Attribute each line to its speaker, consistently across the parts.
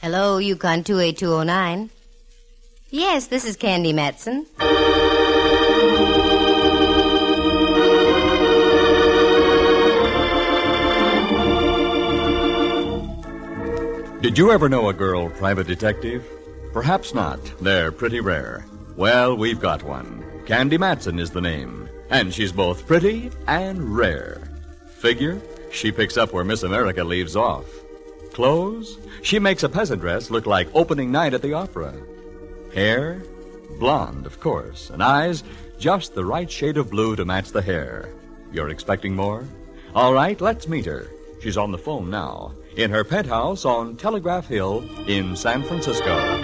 Speaker 1: Hello, Yukon 28209. Yes, this is Candy Matson.
Speaker 2: Did you ever know a girl private detective? Perhaps not. They're pretty rare. Well, we've got one. Candy Matson is the name. And she's both pretty and rare. Figure, she picks up where Miss America leaves off. Clothes, she makes a peasant dress look like opening night at the opera. Hair, blonde, of course. And eyes, just the right shade of blue to match the hair. You're expecting more? All right, let's meet her. She's on the phone now, in her penthouse on Telegraph Hill in San Francisco.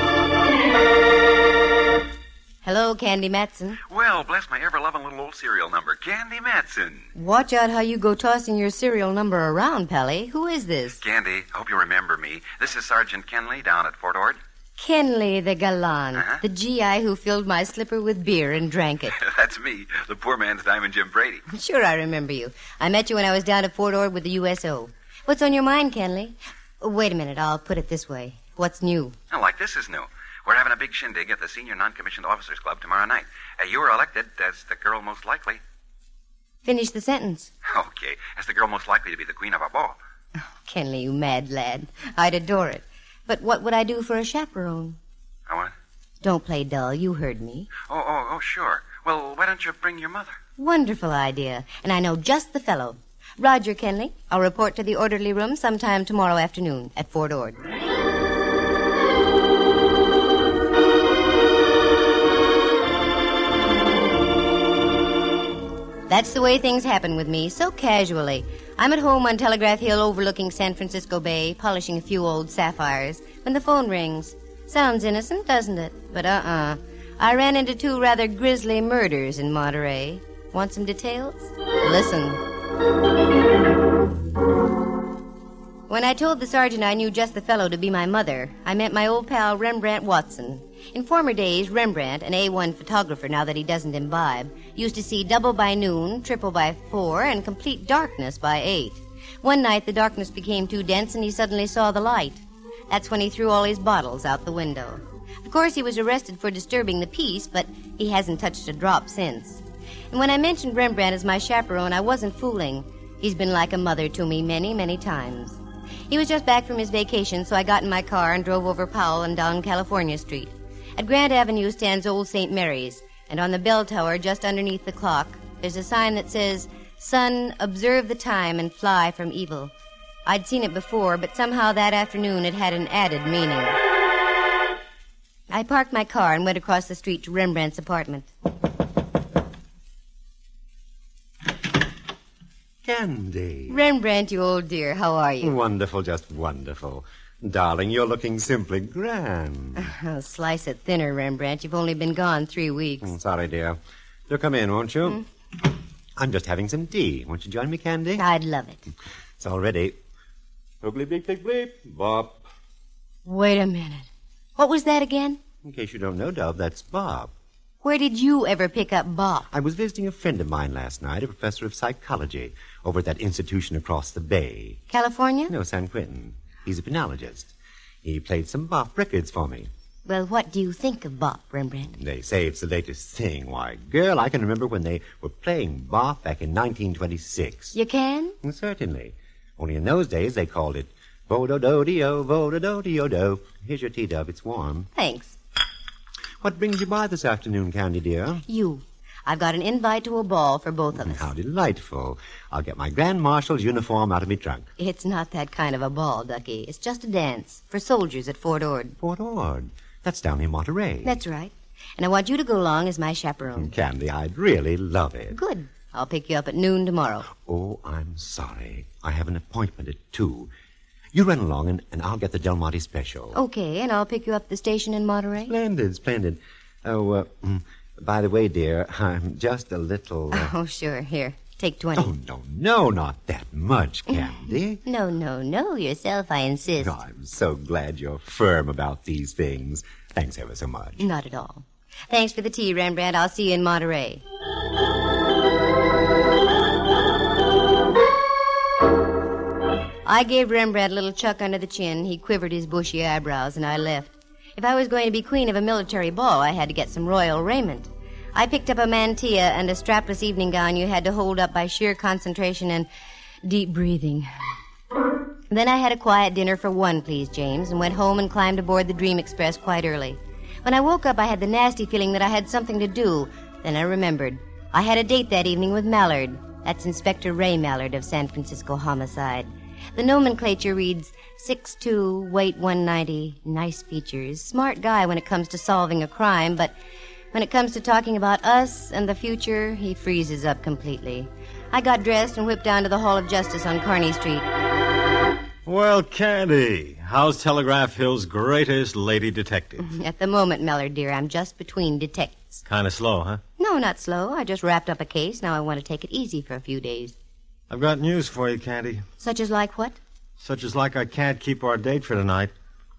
Speaker 1: Hello, Candy Matson.
Speaker 3: Well, bless my ever-loving little old serial number, Candy Matson.
Speaker 1: Watch out how you go tossing your serial number around, Pally. Who is this?
Speaker 3: Candy, hope you remember me. This is Sergeant Kenley down at Fort Ord.
Speaker 1: Kenley the Gallant, the GI who filled my slipper with beer and drank it.
Speaker 3: That's me, the poor man's Diamond Jim Brady.
Speaker 1: Sure, I remember you. I met you when I was down at Fort Ord with the USO. What's on your mind, Kenley? Wait a minute, I'll put it this way. What's new?
Speaker 3: Oh, like this is new. We're having a big shindig at the Senior Non-Commissioned Officers Club tomorrow night. You were elected as the girl most likely.
Speaker 1: Finish the sentence.
Speaker 3: Okay, as the girl most likely to be the queen of our ball.
Speaker 1: Oh, Kenley, you mad lad. I'd adore it. But what would I do for a chaperone?
Speaker 3: Oh, what?
Speaker 1: Don't play dull. You heard me.
Speaker 3: Oh, sure. Well, why don't you bring your mother?
Speaker 1: Wonderful idea. And I know just the fellow. Roger, Kenley. I'll report to the orderly room sometime tomorrow afternoon at Fort Ord. That's the way things happen with me, so casually. I'm at home on Telegraph Hill overlooking San Francisco Bay, polishing a few old sapphires, when the phone rings. Sounds innocent, doesn't it? But I ran into 2 rather grisly murders in Monterey. Want some details? Listen. When I told the sergeant I knew just the fellow to be my mother, I meant my old pal Rembrandt Watson. In former days, Rembrandt, an A1 photographer now that he doesn't imbibe, used to see double by noon, triple by 4, and complete darkness by 8. One night, the darkness became too dense, and he suddenly saw the light. That's when he threw all his bottles out the window. Of course, he was arrested for disturbing the peace, but he hasn't touched a drop since. And when I mentioned Rembrandt as my chaperone, I wasn't fooling. He's been like a mother to me many, many times. He was just back from his vacation, so I got in my car and drove over Powell and down California Street. At Grant Avenue stands Old St. Mary's, and on the bell tower just underneath the clock, there's a sign that says, "Son, observe the time and fly from evil." I'd seen it before, but somehow that afternoon it had an added meaning. I parked my car and went across the street to Rembrandt's apartment.
Speaker 4: Candy.
Speaker 1: Rembrandt, you old dear, how are you?
Speaker 4: Wonderful, just wonderful. Darling, you're looking simply grand.
Speaker 1: Slice it thinner, Rembrandt. You've only been gone 3 weeks.
Speaker 4: Sorry, dear. Do come in, won't you? I'm just having some tea. Won't you join me, Candy?
Speaker 1: I'd love it.
Speaker 4: It's all ready. Oh, bleep, bleep, bleep, bleep. Bop.
Speaker 1: Wait a minute. What was that again?
Speaker 4: In case you don't know, Dove, that's Bob.
Speaker 1: Where did you ever pick up Bob?
Speaker 4: I was visiting a friend of mine last night, a professor of psychology, over at that institution across the bay.
Speaker 1: California?
Speaker 4: No, San Quentin. He's a penologist. He played some bop records for me.
Speaker 1: Well, what do you think of bop, Rembrandt?
Speaker 4: They say it's the latest thing. Why, girl, I can remember when they were playing bop back in 1926.
Speaker 1: You can?
Speaker 4: Certainly. Only in those days they called it vo-do-do-de-o, vo-do-do-de-o-do. Here's your tea, Dove. It's warm.
Speaker 1: Thanks.
Speaker 4: What brings you by this afternoon, Candy, dear?
Speaker 1: You. I've got an invite to a ball for both of us.
Speaker 4: How delightful. I'll get my Grand Marshal's uniform out of my trunk.
Speaker 1: It's not that kind of a ball, Ducky. It's just a dance for soldiers at Fort Ord.
Speaker 4: Fort Ord? That's down in Monterey.
Speaker 1: That's right. And I want you to go along as my chaperone.
Speaker 4: Candy, I'd really love it.
Speaker 1: Good. I'll pick you up at noon tomorrow.
Speaker 4: Oh, I'm sorry. I have an appointment at 2. You run along, and I'll get the Del Monte special.
Speaker 1: Okay, and I'll pick you up at the station in Monterey.
Speaker 4: Splendid, splendid. Oh, by the way, dear, I'm just a little...
Speaker 1: Oh, sure. Here, take 20.
Speaker 4: Oh, no, not that much, Candy.
Speaker 1: No, yourself, I insist.
Speaker 4: Oh, I'm so glad you're firm about these things. Thanks ever so much.
Speaker 1: Not at all. Thanks for the tea, Rembrandt. I'll see you in Monterey. I gave Rembrandt a little chuck under the chin. He quivered his bushy eyebrows, and I left. If I was going to be queen of a military ball, I had to get some royal raiment. I picked up a mantilla and a strapless evening gown you had to hold up by sheer concentration and deep breathing. Then I had a quiet dinner for one, please, James, and went home and climbed aboard the Dream Express quite early. When I woke up, I had the nasty feeling that I had something to do. Then I remembered. I had a date that evening with Mallard. That's Inspector Ray Mallard of San Francisco Homicide. The nomenclature reads 6'2", weight 190, nice features, smart guy when it comes to solving a crime, but when it comes to talking about us and the future, he freezes up completely. I got dressed and whipped down to the Hall of Justice on Kearny Street.
Speaker 5: Well, Candy, how's Telegraph Hill's greatest lady detective?
Speaker 1: At the moment, Mallard, dear, I'm just between detectives.
Speaker 5: Kind of slow, huh?
Speaker 1: No, not slow. I just wrapped up a case. Now I want to take it easy for a few days.
Speaker 5: I've got news for you, Candy.
Speaker 1: Such as like what?
Speaker 5: Such as like I can't keep our date for tonight.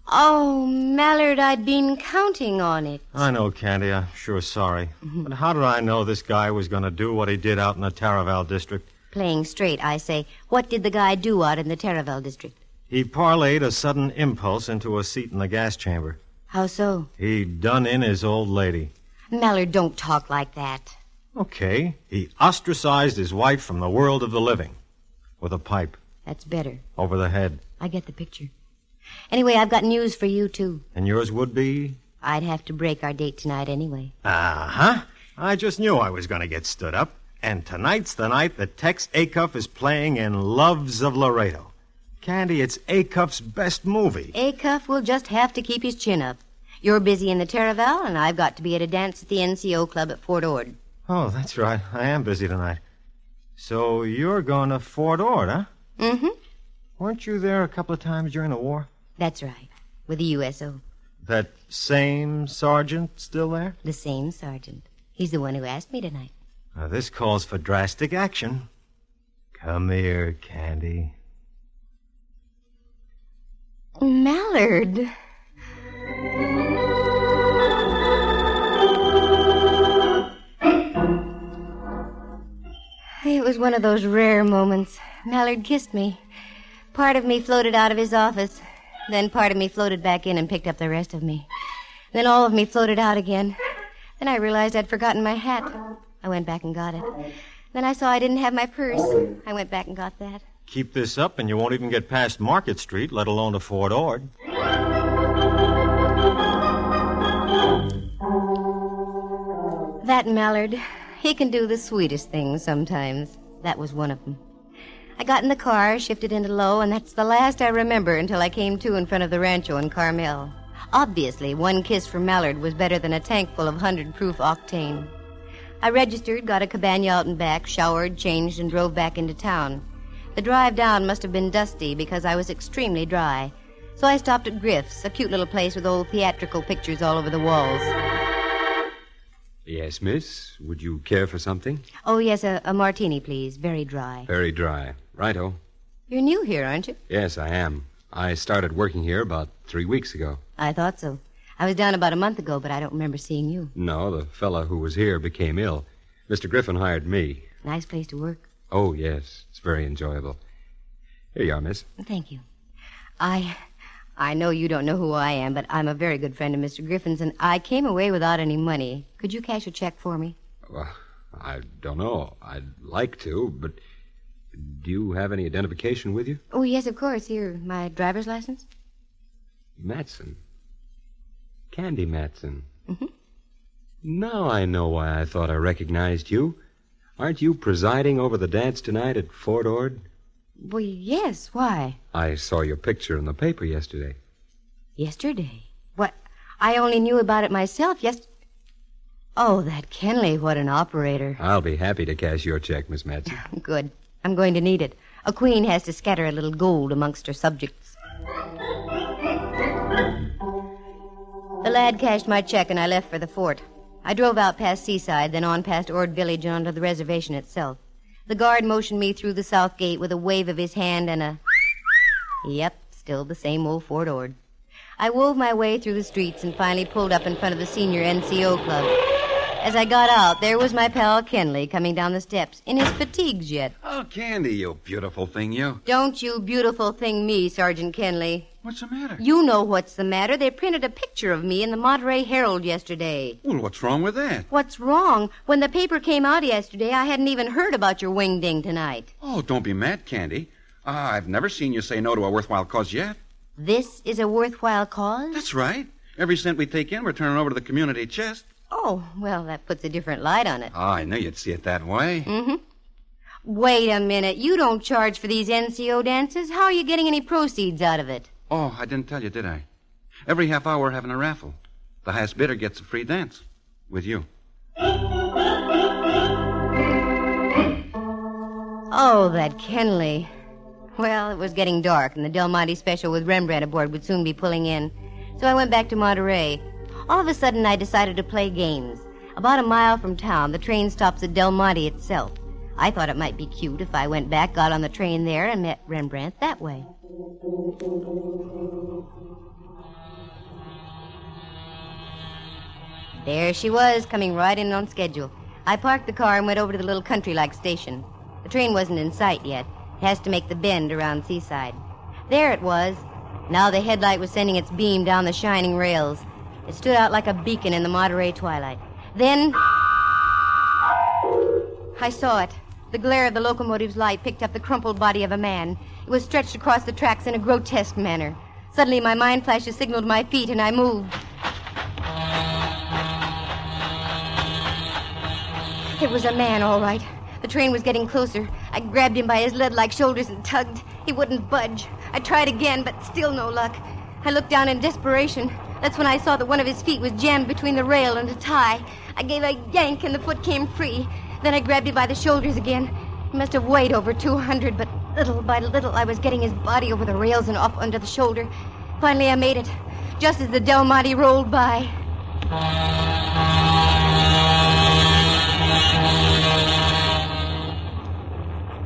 Speaker 1: Oh, Mallard, I'd been counting on it.
Speaker 5: I know, Candy. I'm sure sorry. But how did I know this guy was going to do what he did out in the Terrace district?
Speaker 1: Playing straight, I say. What did the guy do out in the Terrace district?
Speaker 5: He parlayed a sudden impulse into a seat in the gas chamber.
Speaker 1: How so?
Speaker 5: He done in his old lady.
Speaker 1: Mallard, don't talk like that.
Speaker 5: Okay. He ostracized his wife from the world of the living. With a pipe.
Speaker 1: That's better.
Speaker 5: Over the head.
Speaker 1: I get the picture. Anyway, I've got news for you, too.
Speaker 5: And yours would be?
Speaker 1: I'd have to break our date tonight anyway.
Speaker 5: Uh-huh. I just knew I was going to get stood up. And tonight's the night that Tex Acuff is playing in Loves of Laredo. Candy, it's Acuff's best movie.
Speaker 1: Acuff will just have to keep his chin up. You're busy in the Terraval, and I've got to be at a dance at the NCO Club at Fort Ord.
Speaker 5: Oh, that's right. I am busy tonight. So you're going to Fort Ord, huh?
Speaker 1: Mm-hmm.
Speaker 5: Weren't you there a couple of times during the war?
Speaker 1: That's right. With the USO.
Speaker 5: That same sergeant still there?
Speaker 1: The same sergeant. He's the one who asked me tonight.
Speaker 5: Now, this calls for drastic action. Come here, Candy.
Speaker 1: Mallard. It was one of those rare moments. Mallard kissed me. Part of me floated out of his office. Then part of me floated back in and picked up the rest of me. Then all of me floated out again. Then I realized I'd forgotten my hat. I went back and got it. Then I saw I didn't have my purse. I went back and got that.
Speaker 5: Keep this up and you won't even get past Market Street, let alone to Fort Ord.
Speaker 1: That Mallard, he can do the sweetest things sometimes. That was one of them. I got in the car, shifted into low, and that's the last I remember until I came to in front of the Rancho in Carmel. Obviously, one kiss from Mallard was better than a tank full of 100-proof octane. I registered, got a cabana out and back, showered, changed, and drove back into town. The drive down must have been dusty because I was extremely dry. So I stopped at Griff's, a cute little place with old theatrical pictures all over the walls.
Speaker 6: Yes, miss. Would you care for something?
Speaker 1: Oh, yes, a martini, please. Very dry.
Speaker 6: Very dry. Righto.
Speaker 1: You're new here, aren't you?
Speaker 6: Yes, I am. I started working here about 3 weeks ago.
Speaker 1: I thought so. I was down about a month ago, but I don't remember seeing you.
Speaker 6: No, the fellow who was here became ill. Mr. Griffin hired me.
Speaker 1: Nice place to work.
Speaker 6: Oh, yes. It's very enjoyable. Here you are, miss.
Speaker 1: Thank you. I know you don't know who I am, but I'm a very good friend of Mr. Griffin's, and I came away without any money. Could you cash a check for me?
Speaker 6: Well, I don't know. I'd like to, but do you have any identification with you?
Speaker 1: Oh, yes, of course. Here, my driver's license.
Speaker 6: Matson. Candy Matson.
Speaker 1: Mm-hmm.
Speaker 6: Now I know why I thought I recognized you. Aren't you presiding over the dance tonight at Fort Ord?
Speaker 1: Well, yes. Why?
Speaker 6: I saw your picture in the paper yesterday.
Speaker 1: Yesterday? What? I only knew about it myself Oh, that Kenley, what an operator.
Speaker 6: I'll be happy to cash your check, Miss Matson.
Speaker 1: Good. I'm going to need it. A queen has to scatter a little gold amongst her subjects. The lad cashed my check and I left for the fort. I drove out past Seaside, then on past Ord Village and onto the reservation itself. The guard motioned me through the south gate with a wave of his hand and a... Yep, still the same old Fort Ord. I wove my way through the streets and finally pulled up in front of the senior NCO club. As I got out, there was my pal Kenley coming down the steps, in his fatigues yet.
Speaker 3: Oh, Candy, you beautiful thing, you.
Speaker 1: Don't you beautiful thing me, Sergeant Kenley.
Speaker 3: What's the matter?
Speaker 1: You know what's the matter. They printed a picture of me in the Monterey Herald yesterday.
Speaker 3: Well, what's wrong with that?
Speaker 1: What's wrong? When the paper came out yesterday, I hadn't even heard about your wing-ding tonight.
Speaker 3: Oh, don't be mad, Candy. I've never seen you say no to a worthwhile cause yet.
Speaker 1: This is a worthwhile cause?
Speaker 3: That's right. Every cent we take in, we're turning over to the community chest.
Speaker 1: Oh, well, that puts a different light on it.
Speaker 3: Oh, I knew you'd see it that way.
Speaker 1: Mm-hmm. Wait a minute. You don't charge for these NCO dances. How are you getting any proceeds out of it?
Speaker 3: Oh, I didn't tell you, did I? Every half hour we're having a raffle. The highest bidder gets a free dance. With you.
Speaker 1: Oh, that Kenley. Well, it was getting dark, and the Del Monte special with Rembrandt aboard would soon be pulling in. So I went back to Monterey. All of a sudden, I decided to play games. About a mile from town, the train stops at Del Monte itself. I thought it might be cute if I went back, got on the train there, and met Rembrandt that way. There she was, coming right in on schedule. I parked the car and went over to the little country-like station. The train wasn't in sight yet. It has to make the bend around Seaside. There it was. Now the headlight was sending its beam down the shining rails. It stood out like a beacon in the Monterey twilight. Then I saw it. The glare of the locomotive's light picked up the crumpled body of a man. It was stretched across the tracks in a grotesque manner. Suddenly my mind flash a signal to my feet, and I moved. It was a man, all right. The train was getting closer. I grabbed him by his lead-like shoulders and tugged. He wouldn't budge. I tried again, but still no luck. I looked down in desperation. That's when I saw that one of his feet was jammed between the rail and a tie. I gave a yank, and the foot came free. Then I grabbed him by the shoulders again. He must have weighed over 200, but little by little I was getting his body over the rails and off under the shoulder. Finally, I made it, just as the Del Monte rolled by.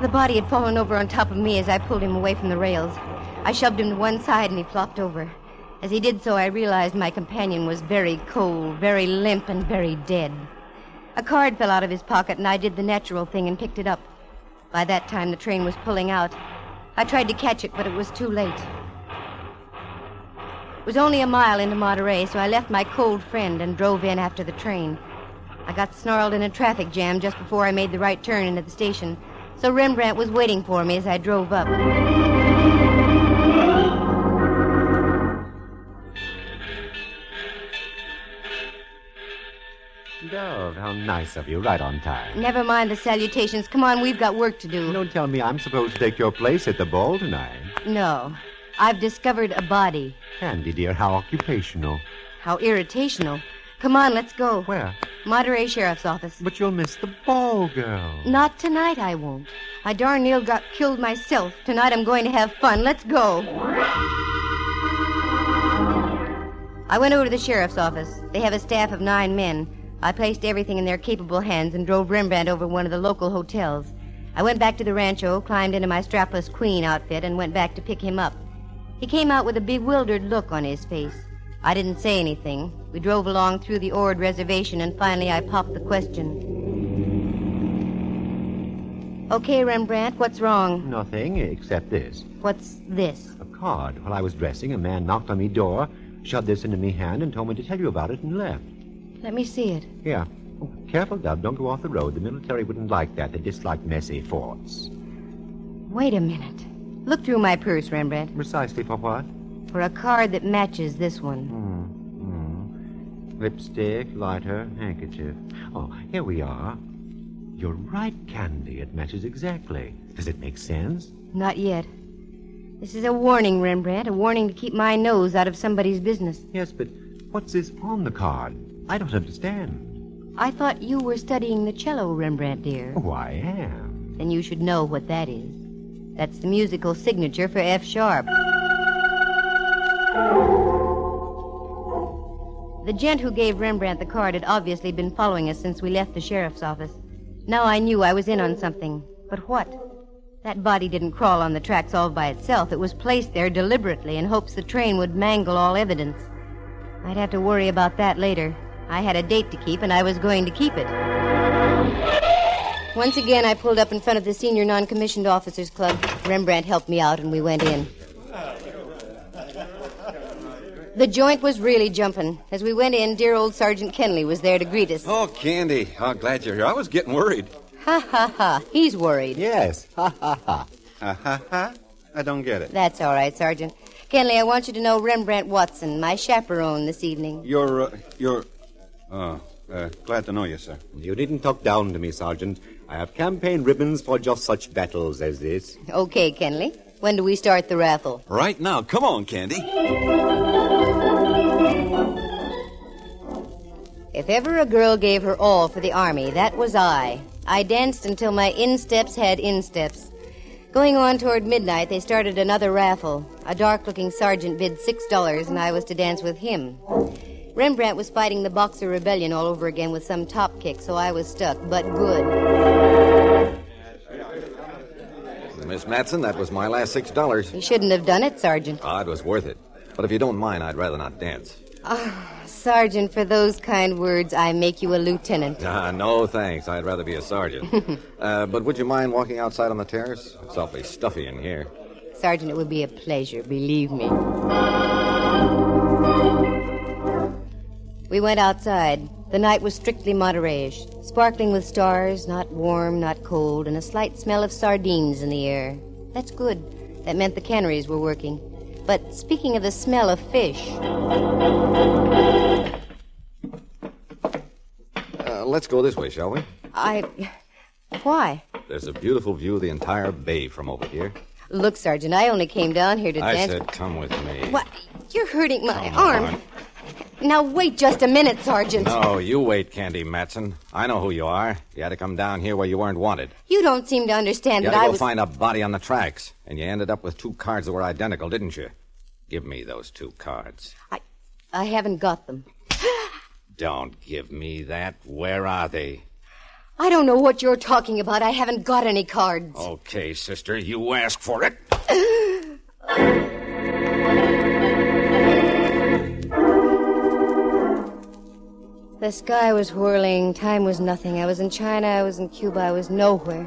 Speaker 1: The body had fallen over on top of me as I pulled him away from the rails. I shoved him to one side, and he flopped over. As he did so, I realized my companion was very cold, very limp, and very dead. A card fell out of his pocket, and I did the natural thing and picked it up. By that time, the train was pulling out. I tried to catch it, but it was too late. It was only a mile into Monterey, so I left my cold friend and drove in after the train. I got snarled in a traffic jam just before I made the right turn into the station, so Rembrandt was waiting for me as I drove up.
Speaker 4: Dove, how nice of you, right on time.
Speaker 1: Never mind the salutations. Come on, we've got work to do.
Speaker 4: Don't tell me I'm supposed to take your place at the ball tonight.
Speaker 1: No. I've discovered a body.
Speaker 4: Candy, dear, how occupational.
Speaker 1: How irritational. Come on, let's go.
Speaker 4: Where?
Speaker 1: Monterey Sheriff's Office.
Speaker 4: But you'll miss the ball, girl.
Speaker 1: Not tonight, I won't. I darn near got killed myself. Tonight I'm going to have fun. Let's go. I went over to the sheriff's office. They have a staff of 9 men. I placed everything in their capable hands and drove Rembrandt over to one of the local hotels. I went back to the rancho, climbed into my strapless queen outfit, and went back to pick him up. He came out with a bewildered look on his face. I didn't say anything. We drove along through the Ord reservation, and finally I popped the question. Okay, Rembrandt, what's wrong?
Speaker 4: Nothing except this.
Speaker 1: What's this?
Speaker 4: A card. While I was dressing, a man knocked on me door, shoved this into me hand, and told me to tell you about it, and left.
Speaker 1: Let me see it.
Speaker 4: Here. Oh, careful, Dove. Don't go off the road. The military wouldn't like that. They dislike messy forts.
Speaker 1: Wait a minute. Look through my purse, Rembrandt.
Speaker 4: Precisely for what?
Speaker 1: For a card that matches this one.
Speaker 4: Lipstick, lighter, handkerchief. Oh, here we are. You're right, Candy. It matches exactly. Does it make sense?
Speaker 1: Not yet. This is a warning, Rembrandt. A warning to keep my nose out of somebody's business.
Speaker 4: Yes, but what's this on the card? I don't understand.
Speaker 1: I thought you were studying the cello, Rembrandt, dear.
Speaker 4: Oh, I am.
Speaker 1: Then you should know what that is. That's the musical signature for F sharp. The gent who gave Rembrandt the card had obviously been following us since we left the sheriff's office. Now I knew I was in on something. But what? That body didn't crawl on the tracks all by itself. It was placed there deliberately in hopes the train would mangle all evidence. I'd have to worry about that later. I had a date to keep, and I was going to keep it. Once again, I pulled up in front of the Senior Non-Commissioned Officers Club. Rembrandt helped me out, and we went in. The joint was really jumping. As we went in, dear old Sergeant Kenley was there to greet us.
Speaker 7: Oh, Candy. Oh, glad you're here. I was getting worried.
Speaker 1: Ha, ha, ha. He's worried.
Speaker 4: Yes. Ha, ha, ha.
Speaker 7: Ha, ha. I don't get it.
Speaker 1: That's all right, Sergeant. Kenley, I want you to know Rembrandt Watson, my chaperone this evening.
Speaker 7: You're... glad to know you, sir.
Speaker 4: You needn't talk down to me, Sergeant. I have campaign ribbons for just such battles as this.
Speaker 1: Okay, Kenley. When do we start the raffle?
Speaker 7: Right now. Come on, Candy.
Speaker 1: If ever a girl gave her all for the Army, that was I. I danced until my insteps had insteps. Going on toward midnight, they started another raffle. A dark-looking sergeant bid $6, and I was to dance with him. Rembrandt was fighting the Boxer Rebellion all over again with some top kick, so I was stuck, but good.
Speaker 7: Miss Matson, that was my last $6.
Speaker 1: You shouldn't have done it, Sergeant.
Speaker 7: Ah, it was worth it. But if you don't mind, I'd rather not dance.
Speaker 1: Sergeant, for those kind words, I make you a lieutenant.
Speaker 7: No, thanks. I'd rather be a sergeant. But would you mind walking outside on the terrace? It's awfully stuffy in here.
Speaker 1: Sergeant, it would be a pleasure, believe me. We went outside. The night was strictly Monterey-ish, sparkling with stars, not warm, not cold, and a slight smell of sardines in the air. That's good. That meant the canneries were working. But speaking of the smell of fish...
Speaker 7: Let's go this way, shall we?
Speaker 1: Why?
Speaker 7: There's a beautiful view of the entire bay from over here.
Speaker 1: Look, Sergeant, I only came down here to dance...
Speaker 7: I said come with me.
Speaker 1: What? You're hurting my arm. Now, wait just a minute, Sergeant.
Speaker 7: No, you wait, Candy Matson. I know who you are. You had to come down here where you weren't wanted.
Speaker 1: You don't seem to understand
Speaker 7: that
Speaker 1: I was...
Speaker 7: You had to go find a body on the tracks, and you ended up with 2 cards that were identical, didn't you? Give me those 2 cards.
Speaker 1: I haven't got them.
Speaker 7: Don't give me that. Where are they?
Speaker 1: I don't know what you're talking about. I haven't got any cards.
Speaker 7: Okay, sister, you asked for it.
Speaker 1: The sky was whirling. Time was nothing. I was in China. I was in Cuba. I was nowhere.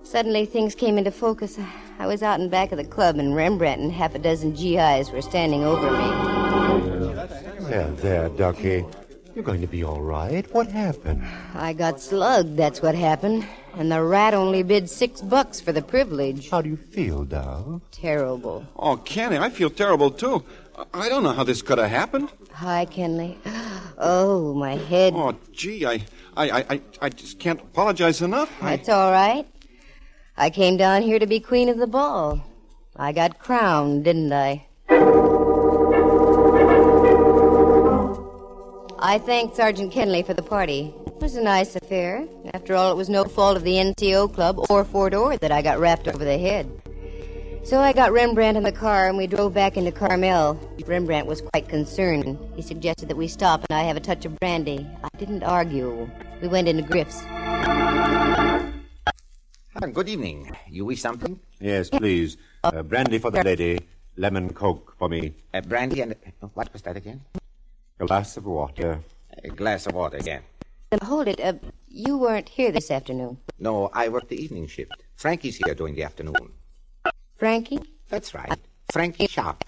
Speaker 1: Suddenly, things came into focus. I was out in back of the club, and Rembrandt and half a dozen GIs were standing over me.
Speaker 4: There, Ducky. You're going to be all right. What happened?
Speaker 1: I got slugged, that's what happened. And the rat only bid $6 for the privilege.
Speaker 4: How do you feel, Dove?
Speaker 1: Terrible.
Speaker 7: Oh, Kenny, I feel terrible, too. I don't know how this could have happened.
Speaker 1: Hi, Kenley. Oh, my head.
Speaker 7: Oh, gee, I just can't apologize enough.
Speaker 1: That's all right. I came down here to be queen of the ball. I got crowned, didn't I? I thanked Sergeant Kenley for the party. It was a nice affair. After all, it was no fault of the NCO club or Fort Ord that I got rapped over the head. So I got Rembrandt in the car, and we drove back into Carmel. Rembrandt was quite concerned. He suggested that we stop and I have a touch of brandy. I didn't argue. We went into Griff's.
Speaker 8: Good evening. You wish something?
Speaker 4: Yes, please. Brandy for the lady. Lemon Coke for me.
Speaker 8: Brandy and... what was that again?
Speaker 4: A glass of water.
Speaker 8: A glass of water again.
Speaker 1: Hold it. You weren't here this afternoon.
Speaker 8: No, I worked the evening shift. Frankie's here during the afternoon.
Speaker 1: Frankie?
Speaker 8: That's right. Frankie Sharp.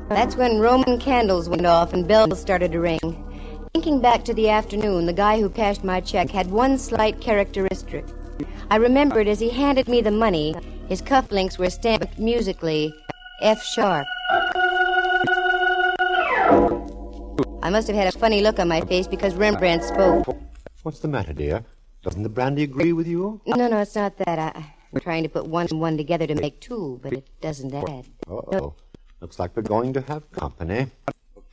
Speaker 1: That's when Roman candles went off and bells started to ring. Thinking back to the afternoon, the guy who cashed my check had one slight characteristic. I remembered as he handed me the money, his cufflinks were stamped musically, F sharp. I must have had a funny look on my face because Rembrandt spoke.
Speaker 4: What's the matter, dear? Doesn't the brandy agree with you?
Speaker 1: No, it's not that. I'm trying to put one and one together to make 2, but it doesn't add.
Speaker 4: Uh-oh. Looks like we're going to have company.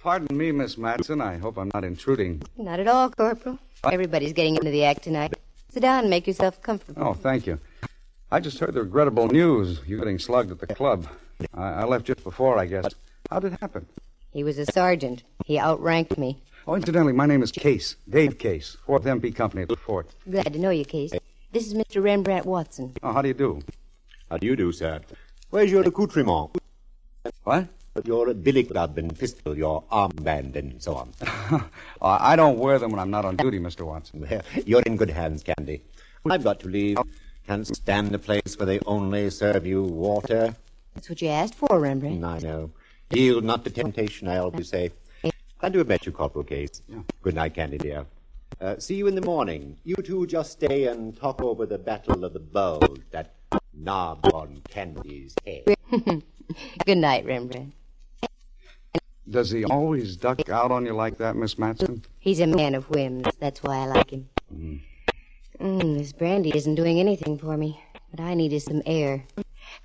Speaker 9: Pardon me, Miss Matson. I hope I'm not intruding.
Speaker 1: Not at all, Corporal. Everybody's getting into the act tonight. Sit down and make yourself comfortable.
Speaker 9: Oh, thank you. I just heard the regrettable news. You getting slugged at the club. I left just before, I guess. How did it happen?
Speaker 1: He was a sergeant. He outranked me.
Speaker 9: Oh, incidentally, my name is Case. Dave Case. 4th MP Company at the fort.
Speaker 1: Glad to know you, Case. This is Mr. Rembrandt Watson.
Speaker 9: Oh, how do you do?
Speaker 4: How do you do, sir? Where's your accoutrement?
Speaker 9: What?
Speaker 4: Your billy club and pistol, your armband, and so on.
Speaker 9: I don't wear them when I'm not on duty, Mr. Watson.
Speaker 4: Well, you're in good hands, Candy. I've got to leave. Can't stand a place where they only serve you water.
Speaker 1: That's what you asked for, Rembrandt.
Speaker 4: I know. Yield not to temptation, I always say. Glad to have met you, Corporal Case. Yeah. Good night, Candy, dear. See you in the morning. You two just stay and talk over the Battle of the Bulge, that knob on Candy's head.
Speaker 1: Good night, Rembrandt.
Speaker 9: Does he always duck out on you like that, Miss Matson?
Speaker 1: He's a man of whims. That's why I like him. This brandy isn't doing anything for me, but I needed some air.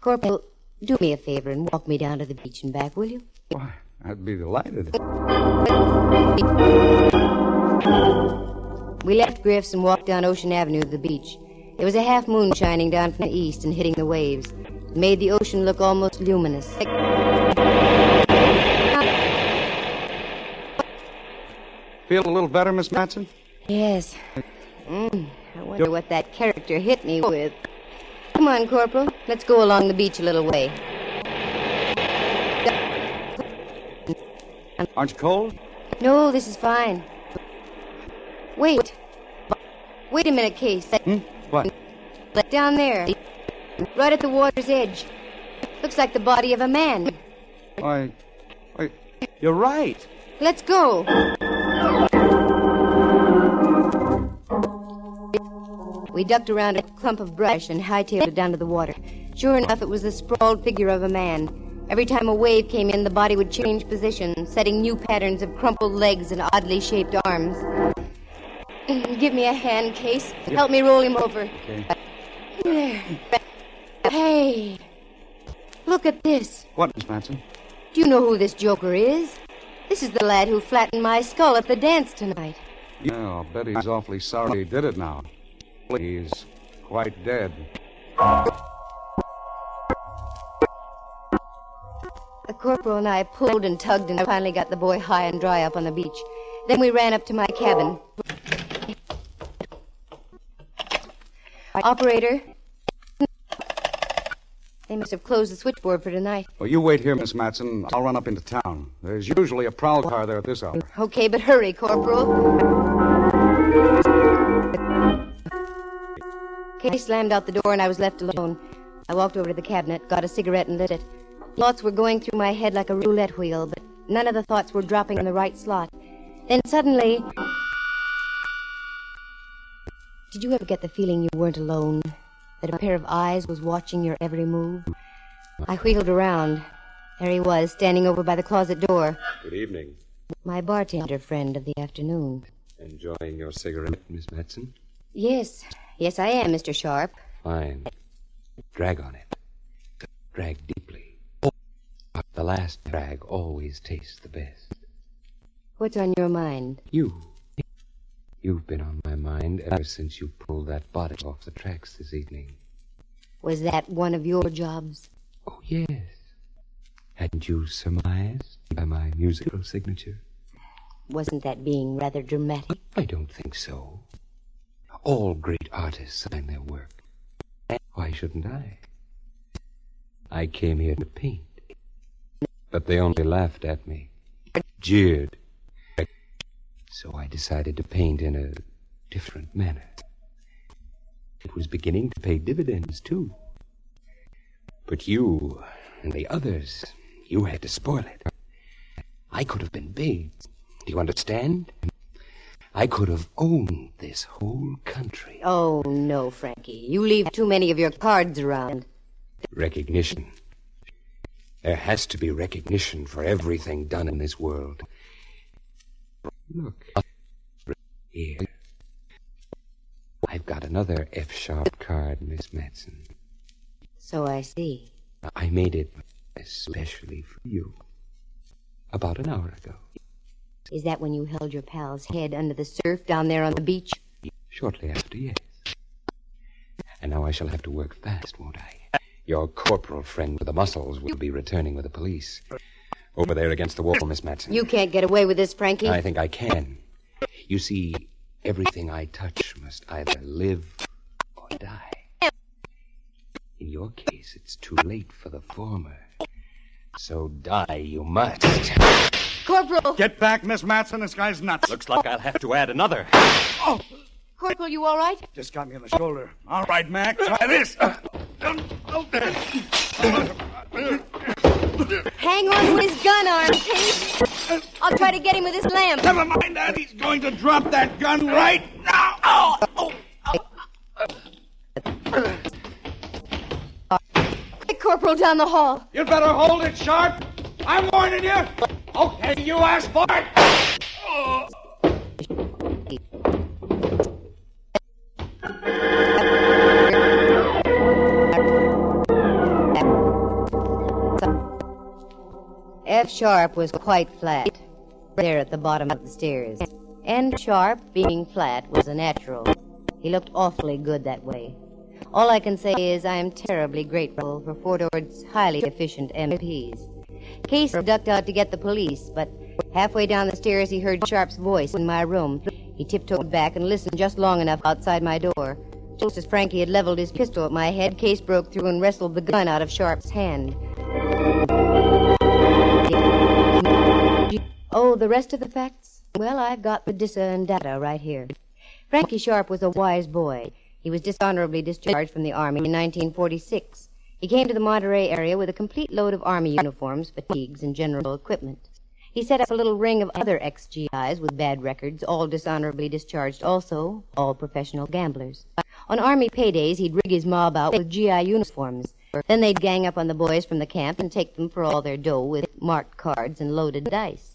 Speaker 1: Corporal, do me a favor and walk me down to the beach and back, will you?
Speaker 9: Why, I'd be delighted.
Speaker 1: We left Griff's and walked down Ocean Avenue to the beach. There was a half moon shining down from the east and hitting the waves. It made the ocean look almost luminous.
Speaker 9: Feel a little better, Miss Matson?
Speaker 1: Yes. I wonder what that character hit me with. Come on, Corporal. Let's go along the beach a little way.
Speaker 9: Aren't you cold?
Speaker 1: No, this is fine. Wait. Wait a minute, Case.
Speaker 9: What?
Speaker 1: Down there. Right at the water's edge. Looks like the body of a man.
Speaker 9: Why, you're right.
Speaker 1: Let's go. We ducked around a clump of brush and hightailed it down to the water. Sure enough, it was the sprawled figure of a man. Every time a wave came in, the body would change position, setting new patterns of crumpled legs and oddly shaped arms. Give me a hand, Case. Help me roll him over.
Speaker 9: Okay.
Speaker 1: There. Hey, look at this.
Speaker 9: What, Miss Matson?
Speaker 1: Do you know who this joker is? This is the lad who flattened my skull at the dance tonight.
Speaker 9: Yeah, I'll bet he's awfully sorry he did it now. He's quite dead.
Speaker 1: The corporal and I pulled and tugged and finally got the boy high and dry up on the beach. Then we ran up to my cabin. Operator, they must have closed the switchboard for tonight.
Speaker 9: Well, you wait here, Miss Matson. I'll run up into town. There's usually a prowl car there at this hour.
Speaker 1: Okay, but hurry, Corporal. Case slammed out the door and I was left alone. I walked over to the cabinet, got a cigarette and lit it. Thoughts were going through my head like a roulette wheel, but none of the thoughts were dropping in the right slot. Then suddenly... Did you ever get the feeling you weren't alone? That a pair of eyes was watching your every move? I wheeled around. There he was, standing over by the closet door.
Speaker 6: Good evening.
Speaker 1: My bartender friend of the afternoon.
Speaker 6: Enjoying your cigarette, Miss Matson?
Speaker 1: Yes. Yes, I am, Mr. Sharp.
Speaker 6: Fine. Drag on it. Drag deeply. The last drag always tastes the best.
Speaker 1: What's on your mind?
Speaker 6: You've been on my mind ever since you pulled that body off the tracks this evening.
Speaker 1: Was that one of your jobs?
Speaker 6: Oh, yes. Hadn't you surmised by my musical signature?
Speaker 1: Wasn't that being rather dramatic?
Speaker 6: I don't think so. All great artists sign their work. Why shouldn't I? I came here to paint. But they only laughed at me, jeered. So I decided to paint in a different manner. It was beginning to pay dividends, too. But you and the others, you had to spoil it. I could have been big. Do you understand? I could have owned this whole country.
Speaker 1: Oh, no, Frankie. You leave too many of your cards around.
Speaker 6: Recognition. There has to be recognition for everything done in this world. Look. Here. I've got another F-sharp card, Miss Matson.
Speaker 1: So I see.
Speaker 6: I made it especially for you. About an hour ago.
Speaker 1: Is that when you held your pal's head under the surf down there on the beach?
Speaker 6: Shortly after, yes. And now I shall have to work fast, won't I? Your corporal friend with the muscles will be returning with the police. Over there against the wall, Miss Matson.
Speaker 1: You can't get away with this, Frankie.
Speaker 6: I think I can. You see, everything I touch must either live or die. In your case, it's too late for the former. So die you must.
Speaker 1: Corporal!
Speaker 9: Get back, Miss Matson. This guy's nuts.
Speaker 6: Looks like I'll have to add another.
Speaker 9: Oh,
Speaker 1: Corporal, you all right?
Speaker 9: just got me on the shoulder. All right, Mac, try this.
Speaker 1: Hang on to his gun arm, Case. I'll try to get him with this lamp.
Speaker 9: Never mind that. He's going to drop that gun right now. Oh.
Speaker 1: Quick, Corporal, down the hall.
Speaker 9: You'd better hold it sharp. I'm warning you. Okay, you asked for it. Oh.
Speaker 1: F sharp was quite flat, there at the bottom of the stairs. N sharp, being flat, was a natural. He looked awfully good that way. All I can say is I am terribly grateful for Fort Ord's highly efficient MPs. Case ducked out to get the police, but halfway down the stairs he heard Sharp's voice in my room. He tiptoed back and listened just long enough outside my door. Just as Frankie had leveled his pistol at my head, Case broke through and wrestled the gun out of Sharp's hand. Oh, the rest of the facts? Well, I've got the discerned data right here. Frankie Sharp was a wise boy. He was dishonorably discharged from the Army in 1946. He came to the Monterey area with a complete load of Army uniforms, fatigues, and general equipment. He set up a little ring of other ex-GIs with bad records, all dishonorably discharged also, all professional gamblers. On Army paydays, he'd rig his mob out with GI uniforms. Then they'd gang up on the boys from the camp and take them for all their dough with marked cards and loaded dice.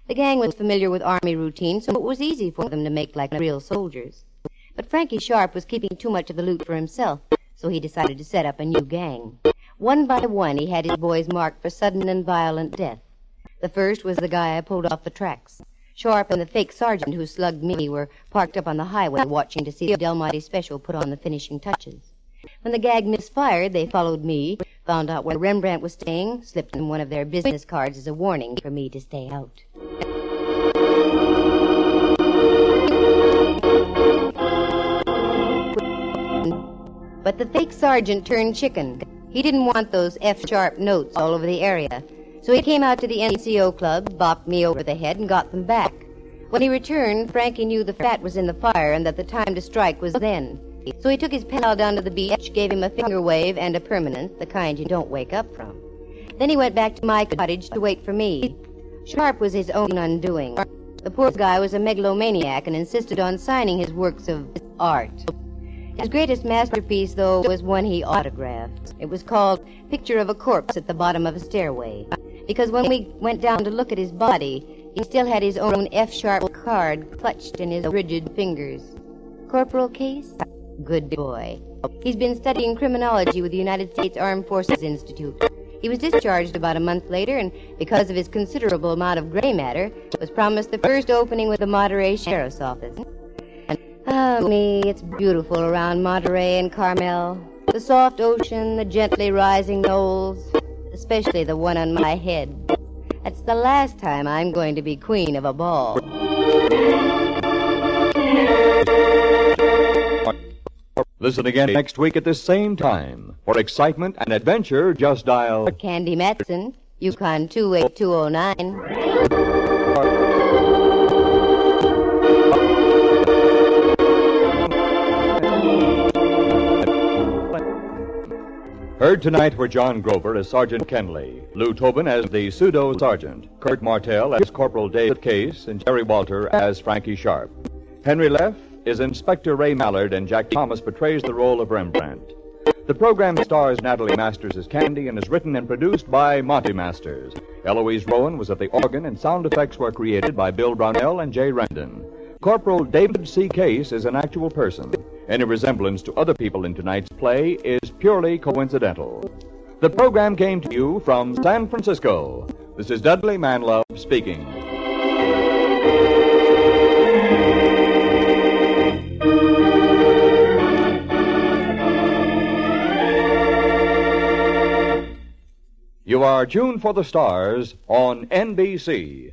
Speaker 1: The gang was familiar with Army routine, so it was easy for them to make like real soldiers. But Frankie Sharp was keeping too much of the loot for himself, so he decided to set up a new gang. One by one, he had his boys marked for sudden and violent death. The first was the guy I pulled off the tracks. Sharp and the fake sergeant who slugged me were parked up on the highway watching to see the Del Monte Special put on the finishing touches. When the gag misfired, they followed me, found out where Rembrandt was staying, slipped in one of their business cards as a warning for me to stay out. But the fake sergeant turned chicken. He didn't want those F-sharp notes all over the area. So he came out to the NCO club, bopped me over the head, and got them back. When he returned, Frankie knew the fat was in the fire and that the time to strike was then. So he took his pal down to the beach, gave him a finger wave and a permanent, the kind you don't wake up from. Then he went back to my cottage to wait for me. Sharp was his own undoing. The poor guy was a megalomaniac and insisted on signing his works of art. His greatest masterpiece, though, was one he autographed. It was called Picture of a Corpse at the Bottom of a Stairway, because when we went down to look at his body, he still had his own F-sharp card clutched in his rigid fingers. Corporal Case? Good boy. He's been studying criminology with the United States Armed Forces Institute. He was discharged about a month later, and because of his considerable amount of gray matter, was promised the first opening with the Monterey Sheriff's Office. Oh, me, it's beautiful around Monterey and Carmel. The soft ocean, the gently rising knolls, especially the one on my head. That's the last time I'm going to be queen of a ball.
Speaker 2: Listen again next week at this same time. For excitement and adventure, just dial
Speaker 1: Candy Matson, Yukon 28209.
Speaker 2: Heard tonight were John Grover as Sergeant Kenley, Lou Tobin as the pseudo-sergeant, Kurt Martell as Corporal David Case, and Jerry Walter as Frankie Sharp. Henry Leff is Inspector Ray Mallard, and Jack Thomas portrays the role of Rembrandt. The program stars Natalie Masters as Candy and is written and produced by Monty Masters. Eloise Rowan was at the organ, and sound effects were created by Bill Brownell and Jay Rendon. Corporal David C. Case is an actual person. Any resemblance to other people in tonight's play is purely coincidental. The program came to you from San Francisco. This is Dudley Manlove speaking. You are tuned for the stars on NBC.